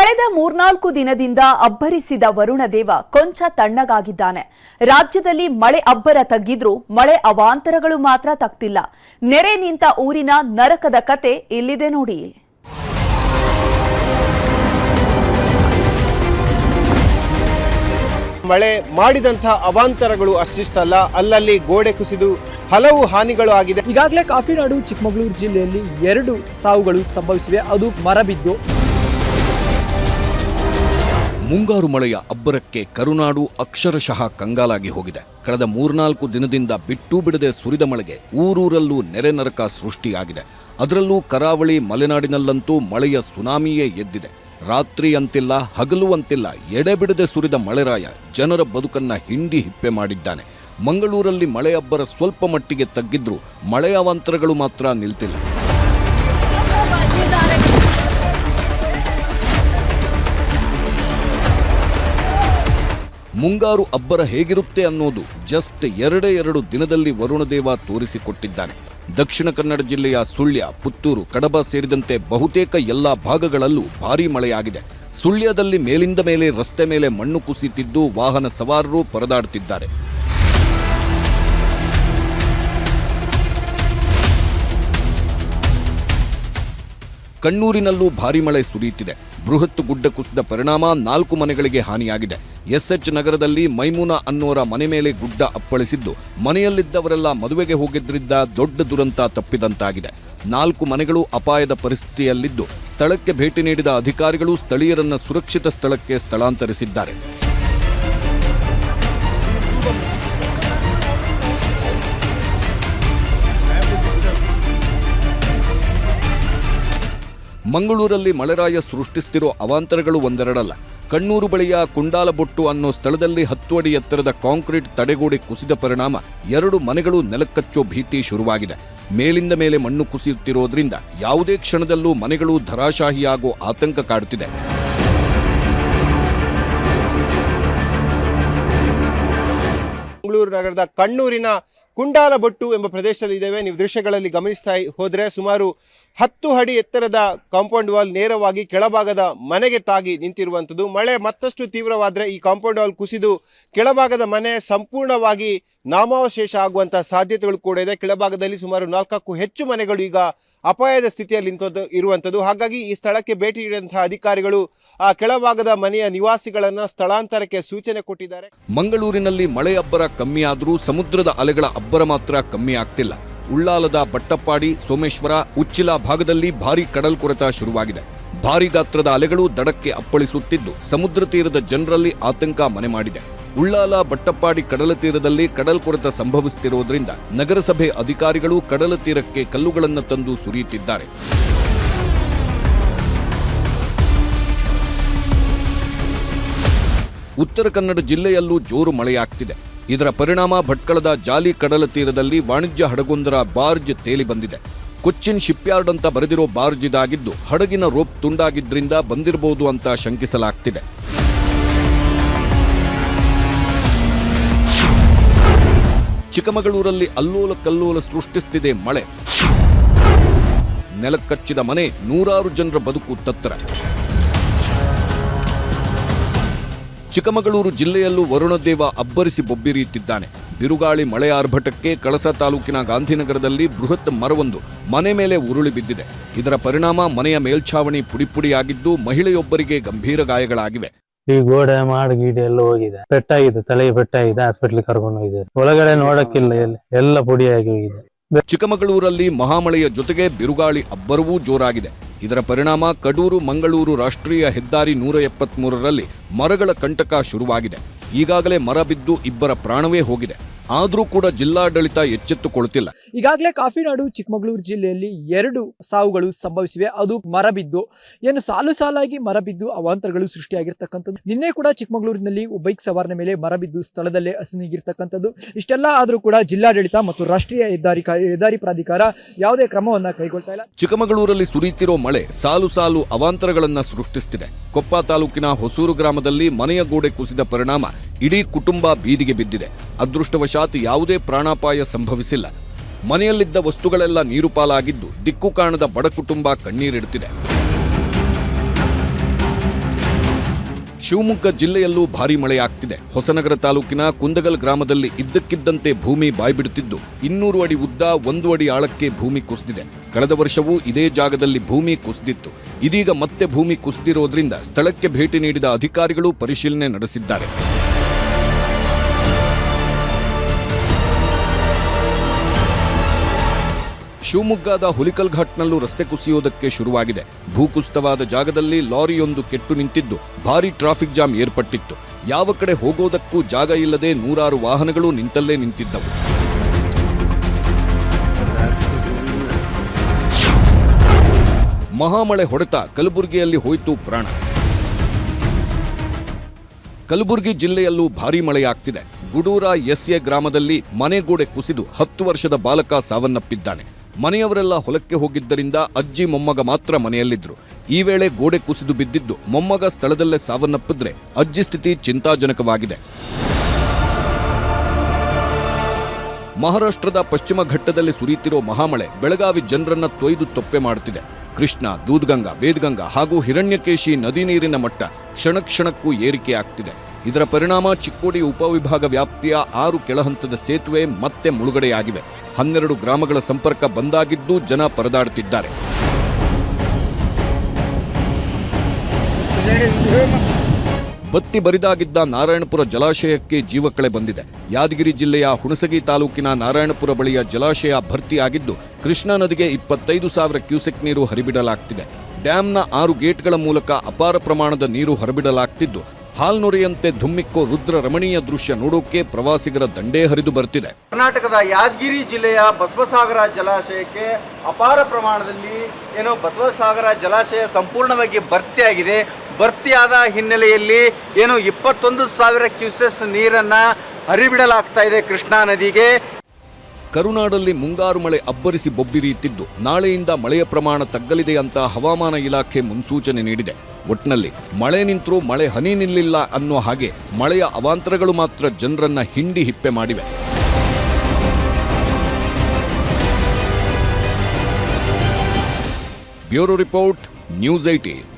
ಕಳೆದ 3-4 ದಿನದಿಂದ ಅಬ್ಬರಿಸಿದ ವರುಣದೇವ ಕೊಂಚ ತಣ್ಣಗಾಗಿದ್ದಾನೆ. ರಾಜ್ಯದಲ್ಲಿ ಮಳೆ ಅಬ್ಬರ ತಗ್ಗಿದ್ರೂ ಮಳೆ ಅವಾಂತರಗಳು ಮಾತ್ರ ತಗ್ತಿಲ್ಲ. ನೆರೆ ನಿಂತ ಊರಿನ ನರಕದ ಕತೆ ಇಲ್ಲಿದೆ ನೋಡಿ. ಮಳೆ ಮಾಡಿದಂತ ಅವಾಂತರಗಳು ಅಷ್ಟಿಷ್ಟಲ್ಲ, ಅಲ್ಲಲ್ಲಿ ಗೋಡೆ ಕುಸಿದು ಹಲವು ಹಾನಿಗಳು ಆಗಿದೆ. ಈಗಾಗಲೇ ಕಾಫಿನಾಡು ಚಿಕ್ಕಮಗಳೂರು ಜಿಲ್ಲೆಯಲ್ಲಿ 2 ಸಾವುಗಳು ಸಂಭವಿಸಿವೆ. ಅದು ಮರ ಬಿದ್ದು. ಮುಂಗಾರು ಮಳೆಯ ಅಬ್ಬರಕ್ಕೆ ಕರುನಾಡು ಅಕ್ಷರಶಃ ಕಂಗಾಲಾಗಿ ಹೋಗಿದೆ. ಕಳೆದ 3-4 ದಿನದಿಂದ ಬಿಟ್ಟು ಬಿಡದೆ ಸುರಿದ ಮಳೆಗೆ ಊರೂರಲ್ಲೂ ನೆರೆ ನರಕ ಸೃಷ್ಟಿಯಾಗಿದೆ. ಅದರಲ್ಲೂ ಕರಾವಳಿ ಮಲೆನಾಡಿನಲ್ಲಂತೂ ಮಳೆಯ ಸುನಾಮಿಯೇ ಎದ್ದಿದೆ. ರಾತ್ರಿ ಅಂತಿಲ್ಲ, ಹಗಲು ಅಂತಿಲ್ಲ, ಎಡೆಬಿಡದೆ ಸುರಿದ ಮಳೆರಾಯ ಜನರ ಬದುಕನ್ನ ಹಿಂಡಿ ಹಿಪ್ಪೆ ಮಾಡಿದ್ದಾನೆ. ಮಂಗಳೂರಲ್ಲಿ ಮಳೆ ಅಬ್ಬರ ಸ್ವಲ್ಪ ಮಟ್ಟಿಗೆ ತಗ್ಗಿದ್ರೂ ಮಳೆ ಅವಾಂತರಗಳು ಮಾತ್ರ ನಿಲ್ತಿಲ್ಲ. ಮುಂಗಾರು ಅಬ್ಬರ ಹೇಗಿರುತ್ತೆ ಅನ್ನೋದು ಜಸ್ಟ್ 2 ದಿನದಲ್ಲಿ ವರುಣದೇವ ತೋರಿಸಿಕೊಟ್ಟಿದ್ದಾನೆ. ದಕ್ಷಿಣ ಕನ್ನಡ ಜಿಲ್ಲೆಯ ಸುಳ್ಯ, ಪುತ್ತೂರು, ಕಡಬ ಸೇರಿದಂತೆ ಬಹುತೇಕ ಎಲ್ಲಾ ಭಾಗಗಳಲ್ಲೂ ಭಾರೀ ಮಳೆಯಾಗಿದೆ. ಸುಳ್ಯದಲ್ಲಿ ಮೇಲಿಂದ ಮೇಲೆ ರಸ್ತೆ ಮೇಲೆ ಮಣ್ಣು ಕುಸಿತಿದ್ದು ವಾಹನ ಸವಾರರು ಪರದಾಡುತ್ತಿದ್ದಾರೆ. ಕಣ್ಣೂರಿನಲ್ಲೂ ಭಾರೀ ಮಳೆ ಸುರಿಯುತ್ತಿದೆ. ಬೃಹತ್ ಗುಡ್ಡ ಕುಸಿದ ಪರಿಣಾಮ 4 ಮನೆಗಳಿಗೆ ಹಾನಿಯಾಗಿದೆ. ಎಸ್ಎಚ್ ನಗರದಲ್ಲಿ ಮೈಮೂನಾ ಅನ್ನೋರ ಮನೆ ಮೇಲೆ ಗುಡ್ಡ ಅಪ್ಪಳಿಸಿದ್ದು ಮನೆಯಲ್ಲಿದ್ದವರೆಲ್ಲ ಮದುವೆಗೆ ಹೋಗಿದ್ರಿಂದ ದೊಡ್ಡ ದುರಂತ ತಪ್ಪಿದಂತಾಗಿದೆ. 4 ಮನೆಗಳು ಅಪಾಯದ ಪರಿಸ್ಥಿತಿಯಲ್ಲಿದ್ದು ಸ್ಥಳಕ್ಕೆ ಭೇಟಿ ನೀಡಿದ ಅಧಿಕಾರಿಗಳು ಸ್ಥಳೀಯರನ್ನ ಸುರಕ್ಷಿತ ಸ್ಥಳಕ್ಕೆ ಸ್ಥಳಾಂತರಿಸಿದ್ದಾರೆ. ಮಂಗಳೂರಲ್ಲಿ ಮಳೆರಾಯ ಸೃಷ್ಟಿಸುತ್ತಿರೋ ಅವಾಂತರಗಳು ಒಂದೆರಡಲ್ಲ. ಕಣ್ಣೂರು ಬಳಿಯ ಕುಂಡಾಲಬೊಟ್ಟು ಅನ್ನೋ ಸ್ಥಳದಲ್ಲಿ 10 ಅಡಿ ಎತ್ತರದ ಕಾಂಕ್ರೀಟ್ ತಡೆಗೋಡೆ ಕುಸಿದ ಪರಿಣಾಮ 2 ಮನೆಗಳು ನೆಲಕ್ಕಚ್ಚೋ ಭೀತಿ ಶುರುವಾಗಿದೆ. ಮೇಲಿಂದ ಮೇಲೆ ಮಣ್ಣು ಕುಸಿಯುತ್ತಿರೋದ್ರಿಂದ ಯಾವುದೇ ಕ್ಷಣದಲ್ಲೂ ಮನೆಗಳು ಧರಾಶಾಹಿಯಾಗೋ ಆತಂಕ ಕಾಡುತ್ತಿದೆ. ಮಂಗಳೂರು ನಗರದ ಕಣ್ಣೂರಿನ ಕುಂಡಾಲಬೊಟ್ಟು ಎಂಬ ಪ್ರದೇಶದಲ್ಲಿ ಇದ್ದೇವೆ. ನೀವು ದೃಶ್ಯಗಳಲ್ಲಿ ಗಮನಿಸ್ತಾ ಹೋದರೆ ಸುಮಾರು 10 ಅಡಿ ಎತ್ತರದ ಕಾಂಪೌಂಡ್ ವಾಲ್ ನೇರವಾಗಿ ಕೆಳಭಾಗದ ಮನೆಗೆ ತಾಗಿ ನಿಂತಿರುವಂಥದ್ದು. ಮಳೆ ಮತ್ತಷ್ಟು ತೀವ್ರವಾದರೆ ಈ ಕಾಂಪೌಂಡ್ ವಾಲ್ ಕುಸಿದು ಕೆಳಭಾಗದ ಮನೆ ಸಂಪೂರ್ಣವಾಗಿ ನಾಮಾವಶೇಷ ಆಗುವಂಥ ಸಾಧ್ಯತೆಗಳು ಕೂಡ ಇದೆ. ಕೆಳಭಾಗದಲ್ಲಿ ಸುಮಾರು 4ಕ್ಕೂ ಹೆಚ್ಚು ಮನೆಗಳು ಈಗ ಅಪಾಯದ ಸ್ಥಿತಿಯಲ್ಲಿ ಇರುವಂಥದ್ದು. ಹಾಗಾಗಿ ಈ ಸ್ಥಳಕ್ಕೆ ಭೇಟಿ ನೀಡಿದಂತಹ ಅಧಿಕಾರಿಗಳು ಆ ಕೆಳಭಾಗದ ಮನೆಯ ನಿವಾಸಿಗಳನ್ನ ಸ್ಥಳಾಂತರಕ್ಕೆ ಸೂಚನೆ ಕೊಟ್ಟಿದ್ದಾರೆ. ಮಂಗಳೂರಿನಲ್ಲಿ ಮಳೆ ಅಬ್ಬರ ಕಮ್ಮಿಯಾದರೂ ಸಮುದ್ರದ ಅಲೆಗಳ ಅಬ್ಬರ ಮಾತ್ರ ಕಮ್ಮಿ ಆಗ್ತಿಲ್ಲ. ಉಳ್ಳಾಲದ ಬಟ್ಟಪ್ಪಾಡಿ, ಸೋಮೇಶ್ವರ, ಉಚ್ಚಿಲ ಭಾಗದಲ್ಲಿ ಭಾರೀ ಕಡಲ್ಕೊರೆತ ಶುರುವಾಗಿದೆ. ಭಾರೀ ಗಾತ್ರದ ಅಲೆಗಳು ದಡಕ್ಕೆ ಅಪ್ಪಳಿಸುತ್ತಿದ್ದು ಸಮುದ್ರ ತೀರದ ಜನರಲ್ಲಿ ಆತಂಕ ಮನೆ ಮಾಡಿದೆ. ಉಳ್ಳಾಲ, ಬಟ್ಟಪ್ಪಾಡಿ ಕಡಲ ತೀರದಲ್ಲಿ ಕಡಲ್ಕೊರೆತ ಸಂಭವಿಸುತ್ತಿರುವುದರಿಂದ ನಗರಸಭೆ ಅಧಿಕಾರಿಗಳು ಕಡಲ ತೀರಕ್ಕೆ ಕಲ್ಲುಗಳನ್ನು ತಂದು ಸುರಿಯುತ್ತಿದ್ದಾರೆ. ಉತ್ತರ ಕನ್ನಡ ಜಿಲ್ಲೆಯಲ್ಲೂ ಜೋರು ಮಳೆಯಾಗ್ತಿದೆ. ಇದರ ಪರಿಣಾಮ ಭಟ್ಕಳದ ಜಾಲಿ ಕಡಲ ತೀರದಲ್ಲಿ ವಾಣಿಜ್ಯ ಹಡಗೊಂದರ ಬಾರ್ಜ್ ತೇಲಿ ಬಂದಿದೆ. ಕೊಚ್ಚಿನ್ ಶಿಪ್ಯಾರ್ಡ್ ಅಂತ ಬರೆದಿರೋ ಬಾರ್ಜ್ ಇದಾಗಿದ್ದು ಹಡಗಿನ ರೋಪ್ ತುಂಡಾಗಿದ್ರಿಂದ ಬಂದಿರಬಹುದು ಅಂತ ಶಂಕಿಸಲಾಗ್ತಿದೆ. ಚಿಕ್ಕಮಗಳೂರಲ್ಲಿ ಅಲ್ಲೋಲ ಕಲ್ಲೋಲ ಸೃಷ್ಟಿಸುತ್ತಿದೆ ಮಳೆ. ನೆಲಕ್ಕಚ್ಚಿದ ಮನೆ, 100 ಜನರ ಬದುಕು ತತ್ತರ. ಚಿಕ್ಕಮಗಳೂರು ಜಿಲ್ಲೆಯಲ್ಲೂ ವರುಣದೇವ ಅಬ್ಬರಿಸಿ ಬೊಬ್ಬಿರಿಯುತ್ತಿದ್ದಾನೆ. ಬಿರುಗಾಳಿ ಮಳೆ ಆರ್ಭಟಕ್ಕೆ ಕಳಸ ತಾಲೂಕಿನ ಗಾಂಧಿನಗರದಲ್ಲಿ ಬೃಹತ್ ಮರವೊಂದು ಮನೆ ಮೇಲೆ ಉರುಳಿ ಬಿದ್ದಿದೆ. ಇದರ ಪರಿಣಾಮ ಮನೆಯ ಮೇಲ್ಛಾವಣಿ ಪುಡಿಪುಡಿಯಾಗಿದ್ದು ಮಹಿಳೆಯೊಬ್ಬರಿಗೆ ಗಂಭೀರ ಗಾಯಗಳಾಗಿವೆ. ಈ ಗೋಡೆ ಗೀಡೆ ಎಲ್ಲ ಹೋಗಿದೆ, ಪೆಟ್ಟಾಗಿದೆ, ತಲೆಗೆ ಪೆಟ್ಟಾಗಿದೆ, ಹಾಸ್ಪಿಟ್ಲ್ ಕರ್ಕೊಂಡು ಹೋಗಿದೆ. ಒಳಗಡೆ ನೋಡಕ್ಕಿಲ್ಲ, ಎಲ್ಲ ಪುಡಿಯಾಗಿ ಹೋಗಿದೆ. ಚಿಕ್ಕಮಗಳೂರಲ್ಲಿ ಮಹಾಮಳೆಯ ಜೊತೆಗೆ ಬಿರುಗಾಳಿ ಅಬ್ಬರವೂ ಜೋರಾಗಿದೆ. ಇದರ ಪರಿಣಾಮ ಕಡೂರು ಮಂಗಳೂರು ರಾಷ್ಟ್ರೀಯ ಹೆದ್ದಾರಿ 173ರಲ್ಲಿ ಮರಗಳ ಕಂಟಕ ಶುರುವಾಗಿದೆ. ಈಗಾಗಲೇ ಮರ ಬಿದ್ದು 2 ಪ್ರಾಣವೇ ಹೋಗಿದೆ. ಆದರೂ ಕೂಡ ಜಿಲ್ಲಾಡಳಿತ ಎಚ್ಚೆತ್ತುಕೊಳ್ಳುತ್ತಿಲ್ಲ. ಈಗಾಗಲೇ ಕಾಫಿನಾಡು ಚಿಕ್ಕಮಗಳೂರು ಜಿಲ್ಲೆಯಲ್ಲಿ 2 ಸಾವುಗಳು ಸಂಭವಿಸಿವೆ. ಅದು ಮರ ಬಿದ್ದು, ಏನು ಸಾಲಾಗಿ ಮರ ಬಿದ್ದು ಅವಾಂತರಗಳು ಸೃಷ್ಟಿಯಾಗಿರ್ತಕ್ಕಂಥದ್ದು. ನಿನ್ನೆ ಕೂಡ ಚಿಕ್ಕಮಗಳೂರಿನಲ್ಲಿ ಬೈಕ್ ಸವಾರನ ಮೇಲೆ ಮರ ಬಿದ್ದು ಸ್ಥಳದಲ್ಲೇ ಅಸುನೀಗಿರ್ತಕ್ಕಂಥದ್ದು. ಇಷ್ಟೆಲ್ಲ ಆದರೂ ಕೂಡ ಜಿಲ್ಲಾಡಳಿತ ಮತ್ತು ರಾಷ್ಟ್ರೀಯ ಹೆದ್ದಾರಿ ಪ್ರಾಧಿಕಾರ ಯಾವುದೇ ಕ್ರಮವನ್ನ ಕೈಗೊಳ್ತಾ ಇಲ್ಲ. ಚಿಕ್ಕಮಗಳೂರಲ್ಲಿ ಸುರಿಯುತ್ತಿರೋ ಮಳೆ ಸಾಲು ಅವಾಂತರಗಳನ್ನ ಸೃಷ್ಟಿಸುತ್ತಿದೆ. ಕೊಪ್ಪ ತಾಲೂಕಿನ ಹೊಸೂರು ಗ್ರಾಮದಲ್ಲಿ ಮನೆಯ ಗೋಡೆ ಕುಸಿದ ಪರಿಣಾಮ ಇಡೀ ಕುಟುಂಬ ಬೀದಿಗೆ ಬಿದ್ದಿದೆ. ಅದೃಷ್ಟವಶಾತ್ ಯಾವುದೇ ಪ್ರಾಣಾಪಾಯ ಸಂಭವಿಸಿಲ್ಲ. ಮನೆಯಲ್ಲಿದ್ದ ವಸ್ತುಗಳೆಲ್ಲ ನೀರು ಪಾಲಾಗಿದ್ದು ದಿಕ್ಕು ಕಾಣದ ಬಡ ಕುಟುಂಬ ಕಣ್ಣೀರಿಡುತ್ತಿದೆ. ಶಿವಮೊಗ್ಗ ಜಿಲ್ಲೆಯಲ್ಲೂ ಭಾರೀ ಮಳೆಯಾಗ್ತಿದೆ. ಹೊಸನಗರ ತಾಲೂಕಿನ ಕುಂದಗಲ್ ಗ್ರಾಮದಲ್ಲಿ ಇದ್ದಕ್ಕಿದ್ದಂತೆ ಭೂಮಿ ಬಾಯ್ಬಿಡುತ್ತಿದ್ದು 200 ಅಡಿ ಉದ್ದ 1 ಅಡಿ ಆಳಕ್ಕೆ ಭೂಮಿ ಕುಸಿದಿದೆ. ಕಳೆದ ವರ್ಷವೂ ಇದೇ ಜಾಗದಲ್ಲಿ ಭೂಮಿ ಕುಸಿದಿತ್ತು. ಇದೀಗ ಮತ್ತೆ ಭೂಮಿ ಕುಸಿದಿರೋದ್ರಿಂದ ಸ್ಥಳಕ್ಕೆ ಭೇಟಿ ನೀಡಿದ ಅಧಿಕಾರಿಗಳು ಪರಿಶೀಲನೆ ನಡೆಸಿದ್ದಾರೆ. ಶಿವಮೊಗ್ಗದ ಹುಲಿಕಲ್ ಘಾಟ್ನಲ್ಲೂ ರಸ್ತೆ ಕುಸಿಯೋದಕ್ಕೆ ಶುರುವಾಗಿದೆ. ಭೂಕುಸಿತವಾದ ಜಾಗದಲ್ಲಿ ಲಾರಿಯೊಂದು ಕೆಟ್ಟು ನಿಂತಿದ್ದು ಭಾರೀ ಟ್ರಾಫಿಕ್ ಜಾಮ್ ಏರ್ಪಟ್ಟಿತ್ತು. ಯಾವ ಕಡೆ ಹೋಗೋದಕ್ಕೂ ಜಾಗ ಇಲ್ಲದೆ ನೂರಾರು ವಾಹನಗಳು ನಿಂತಲ್ಲೇ ನಿಂತಿದ್ದವು. ಮಹಾಮಳೆ ಹೊಡೆತ ಕಲಬುರಗಿಯಲ್ಲಿ ಹೋಯಿತು ಪ್ರಾಣ. ಕಲಬುರಗಿ ಜಿಲ್ಲೆಯಲ್ಲೂ ಭಾರೀ ಮಳೆಯಾಗ್ತಿದೆ. ಗುಡೂರ ಎಸ್ಎ ಗ್ರಾಮದಲ್ಲಿ ಮನೆಗೋಡೆ ಕುಸಿದು 10 ವರ್ಷದ ಬಾಲಕ ಸಾವನ್ನಪ್ಪಿದ್ದಾನೆ. ಮನೆಯವರೆಲ್ಲ ಹೊಲಕ್ಕೆ ಹೋಗಿದ್ದರಿಂದ ಅಜ್ಜಿ ಮೊಮ್ಮಗ ಮಾತ್ರ ಮನೆಯಲ್ಲಿದ್ರು. ಈ ವೇಳೆ ಗೋಡೆ ಕುಸಿದು ಬಿದ್ದಿದ್ದು ಮೊಮ್ಮಗ ಸ್ಥಳದಲ್ಲೇ ಸಾವನ್ನಪ್ಪಿದ್ರೆ ಅಜ್ಜಿ ಸ್ಥಿತಿ ಚಿಂತಾಜನಕವಾಗಿದೆ. ಮಹಾರಾಷ್ಟ್ರದ ಪಶ್ಚಿಮ ಘಟ್ಟದಲ್ಲಿ ಸುರಿಯುತ್ತಿರೋ ಮಹಾಮಳೆ ಬೆಳಗಾವಿ ಜನರನ್ನ ತೊಯ್ದು ತೊಪ್ಪೆ ಮಾಡುತ್ತಿದೆ. ಕೃಷ್ಣಾ, ದೂದ್ಗಂಗಾ, ವೇದಗಂಗಾ ಹಾಗೂ ಹಿರಣ್ಯಕೇಶಿ ನದಿ ನೀರಿನ ಮಟ್ಟ ಕ್ಷಣಕ್ಕೂ ಏರಿಕೆಯಾಗ್ತಿದೆ. ಇದರ ಪರಿಣಾಮ ಚಿಕ್ಕೋಡಿ ಉಪವಿಭಾಗ ವ್ಯಾಪ್ತಿಯ 6 ಕೆಳಹಂತದ ಸೇತುವೆ ಮತ್ತೆ ಮುಳುಗಡೆಯಾಗಿವೆ. 12 ಗ್ರಾಮಗಳ ಸಂಪರ್ಕ ಬಂದಾಗಿದ್ದು ಜನ ಪರದಾಡುತ್ತಿದ್ದಾರೆ. ಬತ್ತಿ ಬರಿದಾಗಿದ್ದ ನಾರಾಯಣಪುರ ಜಲಾಶಯಕ್ಕೆ ಜೀವಕಳೆ ಬಂದಿದೆ. ಯಾದಗಿರಿ ಜಿಲ್ಲೆಯ ಹುಣಸಗಿ ತಾಲೂಕಿನ ನಾರಾಯಣಪುರ ಬಳಿಯ ಜಲಾಶಯ ಭರ್ತಿಯಾಗಿದ್ದು ಕೃಷ್ಣಾ ನದಿಗೆ 25,000 ಕ್ಯೂಸೆಕ್ ನೀರು ಹರಿಬಿಡಲಾಗ್ತಿದೆ. ಡ್ಯಾಂನ 6 ಗೇಟ್ಗಳ ಮೂಲಕ ಅಪಾರ ಪ್ರಮಾಣದ ನೀರು ಹೊರಬಿಡಲಾಗ್ತಿದ್ದು ಹಾಲ್ನೊರೆಯಂತೆ ಧುಮ್ಮಿಕ್ಕೋ ರುದ್ರ ರಮಣೀಯ ದೃಶ್ಯ ನೋಡೋಕೆ ಪ್ರವಾಸಿಗರ ದಂಡೇ ಹರಿದು ಬರ್ತಿದೆ. ಕರ್ನಾಟಕದ ಯಾದಗಿರಿ ಜಿಲ್ಲೆಯ ಬಸವಸಾಗರ ಜಲಾಶಯಕ್ಕೆ ಅಪಾರ ಪ್ರಮಾಣದಲ್ಲಿ ಬಸವಸಾಗರ ಜಲಾಶಯ ಸಂಪೂರ್ಣವಾಗಿ ಭರ್ತಿಯಾಗಿದೆ. ಭರ್ತಿಯಾದ ಹಿನ್ನೆಲೆಯಲ್ಲಿ 21,000 ಕ್ಯೂಸೆಸ್ ನೀರನ್ನ ಹರಿಬಿಡಲಾಗ್ತಾ ಇದೆ ಕೃಷ್ಣಾ ನದಿಗೆ. ಕರುನಾಡಲ್ಲಿ ಮುಂಗಾರು ಮಳೆ ಅಬ್ಬರಿಸಿ ಬೊಬ್ಬಿರಿಯುತ್ತಿದ್ದು ನಾಳೆಯಿಂದ ಮಳೆಯ ಪ್ರಮಾಣ ತಗ್ಗಲಿದೆ ಅಂತ ಹವಾಮಾನ ಇಲಾಖೆ ಮುನ್ಸೂಚನೆ ನೀಡಿದೆ. ಒಟ್ನಲ್ಲಿ ಮಳೆ ನಿಂತರೂ ಮಳೆ ಹನಿ ನಿಲ್ಲಿಲ್ಲ ಅನ್ನೋ ಹಾಗೆ ಮಳೆಯ ಅವಾಂತರಗಳು ಮಾತ್ರ ಜನರನ್ನ ಹಿಂಡಿ ಹಿಪ್ಪೆ ಮಾಡಿವೆ. Bureau report, news 18.